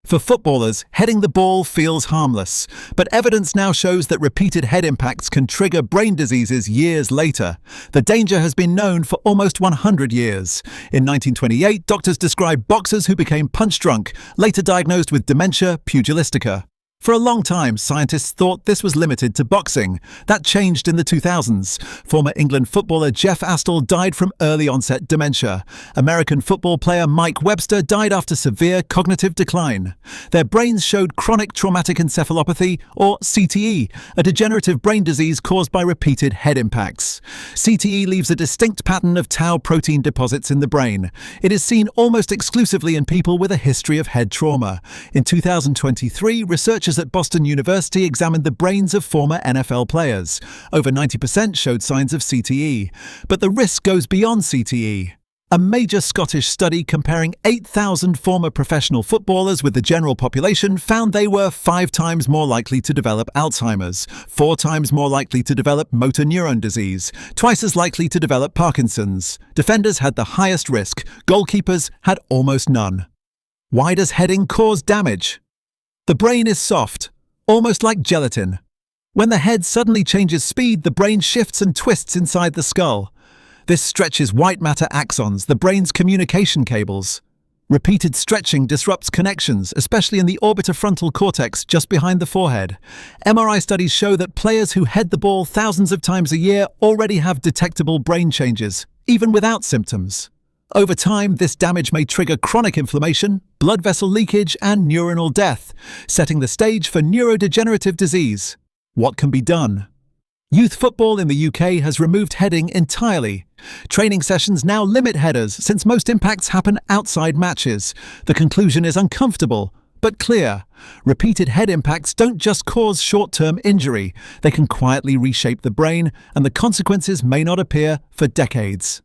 For footballers, heading the ball feels harmless, but evidence now shows that repeated head impacts can trigger brain diseases years later. The danger has been known for almost 100 years. In 1928, doctors described boxers who became punch-drunk, later diagnosed with dementia pugilistica. For a long time, scientists thought this was limited to boxing. That changed in the 2000s. Former England footballer Jeff Astle died from early-onset dementia. American football player Mike Webster died after severe cognitive decline. Their brains showed chronic traumatic encephalopathy, or CTE, a degenerative brain disease caused by repeated head impacts. CTE leaves a distinct pattern of tau protein deposits in the brain. It is seen almost exclusively in people with a history of head trauma. In 2023, researchers at Boston University examined the brains of former NFL players. Over 90% showed signs of CTE. But the risk goes beyond CTE. A major Scottish study comparing 8,000 former professional footballers with the general population found they were 5 times more likely to develop Alzheimer's, 4 times more likely to develop motor neuron disease, twice as likely to develop Parkinson's. Defenders had the highest risk. Goalkeepers had almost none. Why does heading cause damage? The brain is soft, almost like gelatin. When the head suddenly changes speed, the brain shifts and twists inside the skull. This stretches white matter axons, the brain's communication cables. Repeated stretching disrupts connections, especially in the orbitofrontal cortex just behind the forehead. MRI studies show that players who head the ball thousands of times a year already have detectable brain changes, even without symptoms. Over time, this damage may trigger chronic inflammation, blood vessel leakage, and neuronal death, setting the stage for neurodegenerative disease. What can be done? Youth football in the UK has removed heading entirely. Training sessions now limit headers since most impacts happen outside matches. The conclusion is uncomfortable, but clear. Repeated head impacts don't just cause short-term injury. They can quietly reshape the brain, and the consequences may not appear for decades.